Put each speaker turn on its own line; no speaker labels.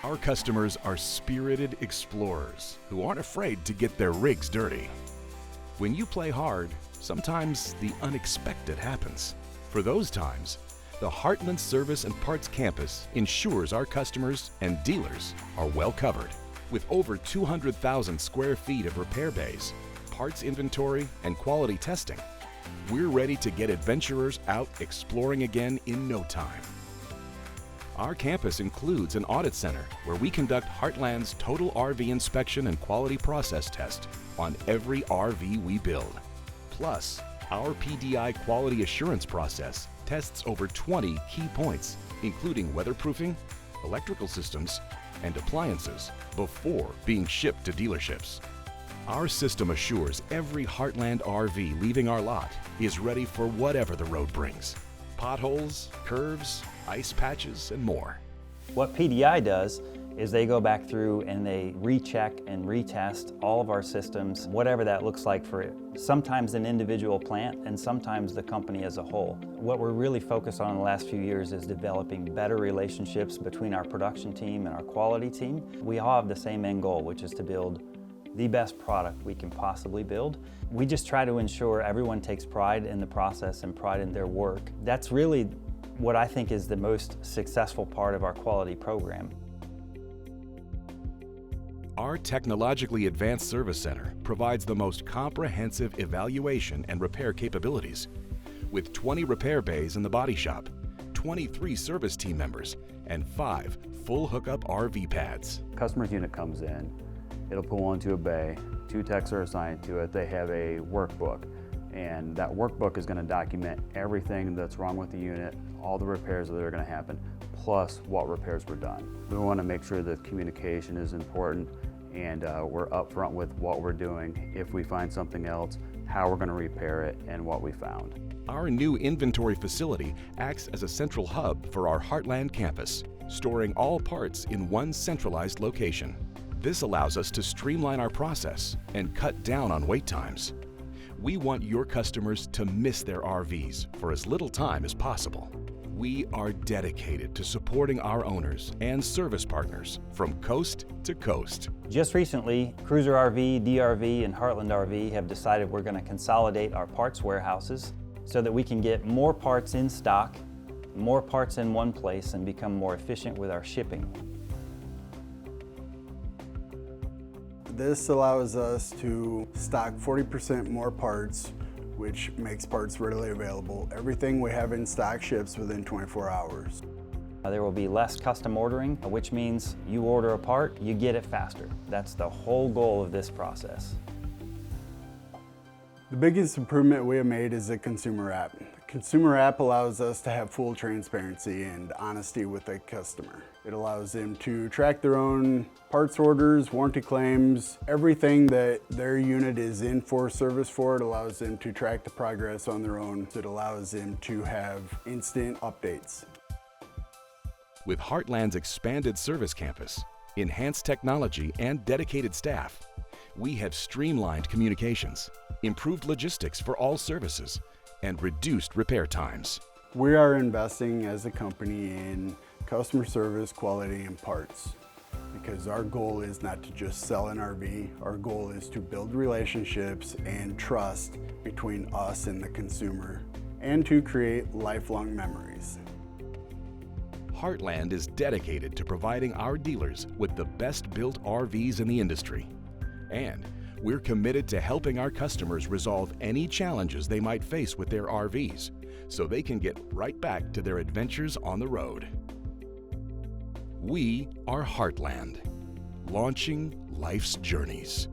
Our customers are spirited explorers who aren't afraid to get their rigs dirty. When you play hard, sometimes the unexpected happens. For those times, the Heartland Service and Parts Campus ensures our customers and dealers are well covered. With over 200,000 square feet of repair bays, parts inventory, and quality testing, we're ready to get adventurers out exploring again in no time. Our campus includes an audit center where we conduct Heartland's total RV inspection and quality process test on every RV we build. Plus, our PDI quality assurance process tests over 20 key points, including weatherproofing, electrical systems, and appliances before being shipped to dealerships. Our system assures every Heartland RV leaving our lot is ready for whatever the road brings. Potholes, curves, ice patches, and more.
What PDI does is they go back through and they recheck and retest all of our systems, whatever that looks like for sometimes an individual plant and sometimes the company as a whole. What we're really focused on in the last few years is developing better relationships between our production team and our quality team. We all have the same end goal, which is to build the best product we can possibly build. We just try to ensure everyone takes pride in the process and pride in their work. That's really what I think is the most successful part of our quality program.
Our technologically advanced service center provides the most comprehensive evaluation and repair capabilities. With 20 repair bays in the body shop, 23 service team members, and 5 full hookup RV pads.
Customer's unit comes in, it'll pull into a bay, 2 techs are assigned to it, they have a workbook, and that workbook is going to document everything that's wrong with the unit, all the repairs that are going to happen, plus what repairs were done. We want to make sure that communication is important and we're upfront with what we're doing, if we find something else, how we're going to repair it, and what we found.
Our new inventory facility acts as a central hub for our Heartland campus, storing all parts in one centralized location. This allows us to streamline our process and cut down on wait times. We want your customers to miss their RVs for as little time as possible. We are dedicated to supporting our owners and service partners from coast to coast.
Just recently, Cruiser RV, DRV, and Heartland RV have decided we're going to consolidate our parts warehouses so that we can get more parts in stock, more parts in one place, and become more efficient with our shipping.
This allows us to stock 40% more parts, which makes parts readily available. Everything we have in stock ships within 24 hours.
There will be less custom ordering, which means you order a part, you get it faster. That's the whole goal of this process.
The biggest improvement we have made is the consumer app. The consumer app allows us to have full transparency and honesty with the customer. It allows them to track their own parts orders, warranty claims, everything that their unit is in for service for. It allows them to track the progress on their own. It allows them to have instant updates.
With Heartland's expanded service campus, enhanced technology, and dedicated staff, we have streamlined communications, improved logistics for all services, and reduced repair times.
We are investing as a company in customer service, quality, and parts, because our goal is not to just sell an RV. Our goal is to build relationships and trust between us and the consumer, and to create lifelong memories.
Heartland is dedicated to providing our dealers with the best-built RVs in the industry. And we're committed to helping our customers resolve any challenges they might face with their RVs so they can get right back to their adventures on the road. We are Heartland, launching life's journeys.